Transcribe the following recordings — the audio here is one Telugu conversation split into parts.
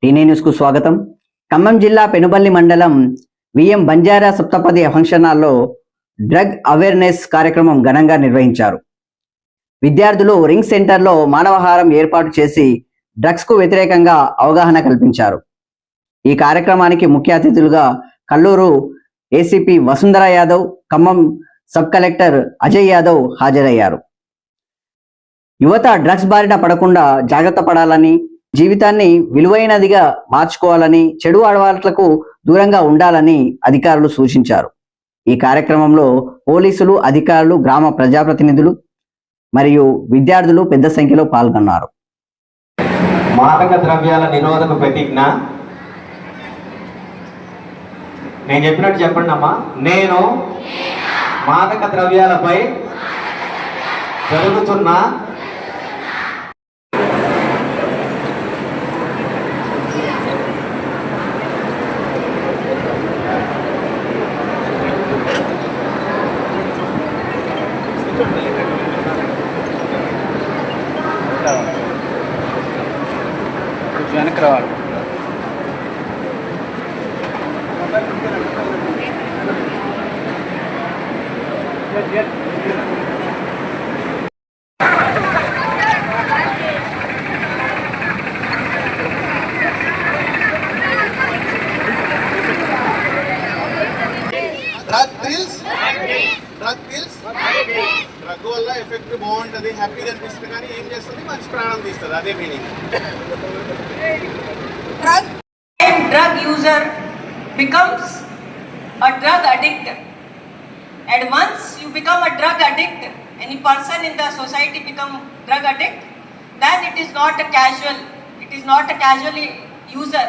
టీనీ న్యూస్కు స్వాగతం. ఖమ్మం జిల్లా పెనుబల్లి మండలం విఎం బంజారా సప్తపది ఫంక్షన్ హాల్లో డ్రగ్ అవేర్నెస్ కార్యక్రమం ఘనంగా నిర్వహించారు. విద్యార్థులు రింగ్ సెంటర్లో మానవహారం ఏర్పాటు చేసి డ్రగ్స్కు వ్యతిరేకంగా అవగాహన కల్పించారు. ఈ కార్యక్రమానికి ముఖ్య అతిథులుగా Kalluru ACP Vasundhara Yadav, Khammam sub collector Ajay Yadav హాజరయ్యారు. యువత డ్రగ్స్ బారిన పడకుండా జాగ్రత్త పడాలని, జీవితాన్ని విలువైనదిగా మార్చుకోవాలని, చెడు అలవాట్లకు దూరంగా ఉండాలని అధికారులు సూచించారు. ఈ కార్యక్రమంలో పోలీసులు, అధికారులు, గ్రామ ప్రజాప్రతినిధులు మరియు విద్యార్థులు పెద్ద సంఖ్యలో పాల్గొన్నారు. మాదక ద్రవ్యాల నిరోధక ప్రతిజ్ఞ. నేను చెప్పినట్టు చెప్పండి అమ్మా. నేను మాదక ద్రవ్యాలపై జరుగుతున్న వెనక్కి రావాలి. డ్రగ్ వల్ల ఎఫెక్ట్ బాగుంటుంది, హ్యాపీగా అనిపిస్తుంది, కానీ ఏం చేస్తుంది, మనిషి ప్రాణం తీస్తుంది. అదే meaning. Drug user becomes a drug addict, and once you become a drug addict, any person in the society become drug addict, then it is not a casual user,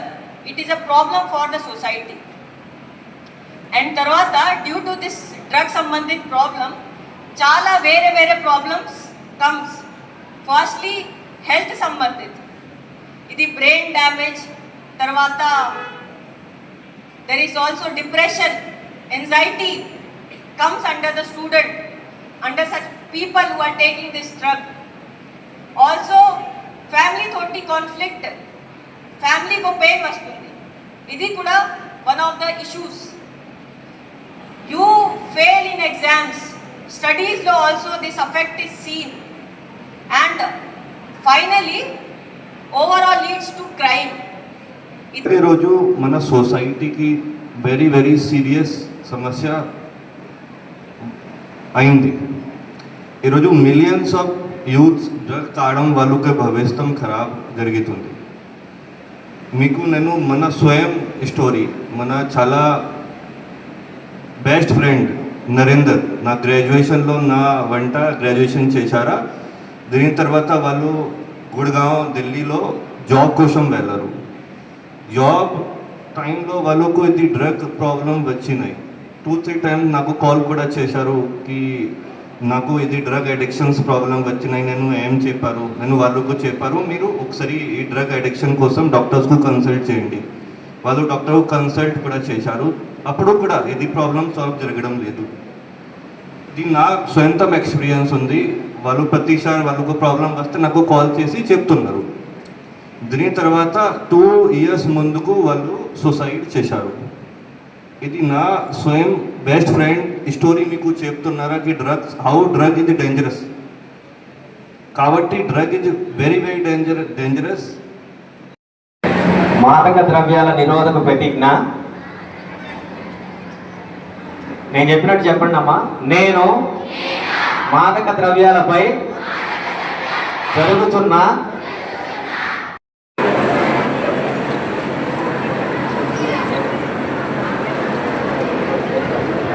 it is a problem for the society. And tarvata due to this drug sambandhit problem chala వేరే problems comes. Firstly health sambandhit, ఇది brain damage, tarvata there is also depression, anxiety comes under the student, under such people who are taking this drug. Also family toti conflict, family ko pain vastundi, idi kuda one of the issues. You fail in exams, studies lo also this effect is seen, and finally overall leads to crime. ఈ రోజు మన సొసైటీకి వెరీ సీరియస్ సమస్య అయింది. ఈరోజు మిలియన్స్ ఆఫ్ యూత్స్ డ్రగ్ తాగడం వాళ్ళకి భవిష్యత్తం ఖరాబ్ జరుగుతుంది. మీకు నేను మన స్వయం స్టోరీ, మన చాలా బెస్ట్ ఫ్రెండ్ నరేందర్ నా గ్రాడ్యుయేషన్లో నా వెంట గ్రాడ్యుయేషన్ చేశారా. దీని తర్వాత వాళ్ళు గుడ్గావ్ ఢిల్లీలో జాబ్ కోసం వెళ్ళారు. జాబ్ టైంలో వాళ్ళకు ఇది డ్రగ్ ప్రాబ్లం వచ్చినాయి. 2-3 టైమ్స్ నాకు కాల్ కూడా చేశారు కి నాకు ఇది డ్రగ్ అడిక్షన్స్ ప్రాబ్లం వచ్చినాయి. నేను వాళ్ళకు చెప్పారు మీరు ఒకసారి ఈ డ్రగ్ అడిక్షన్ కోసం డాక్టర్స్కు కన్సల్ట్ చేయండి. వాళ్ళు డాక్టర్ కన్సల్ట్ కూడా చేశారు. అప్పుడు కూడా ఇది ప్రాబ్లం సాల్వ్ జరగడం లేదు. ఇది నా సొంతం ఎక్స్పీరియన్స్ ఉంది. వాళ్ళు ప్రతిసారి వాళ్ళకు ప్రాబ్లం వస్తే నాకు కాల్ చేసి చెప్తున్నారు. దీని తర్వాత 2 ఇయర్స్ ముందుకు వాళ్ళు సూసైడ్ చేశారు. ఇది నా స్వయం బెస్ట్ ఫ్రెండ్ స్టోరీ మీకు చెప్తున్నారా కి డ్రగ్ ఇది డేంజరస్. కాబట్టి డ్రగ్ ఇది వెరీ డేంజరస్. మాదక ద్రవ్యాల నిరోధక ప్రతిజ్ఞ. నేను చెప్పినట్టు చెప్పండి అమ్మా. నేను మాదక ద్రవ్యాలపై జరుగుతున్న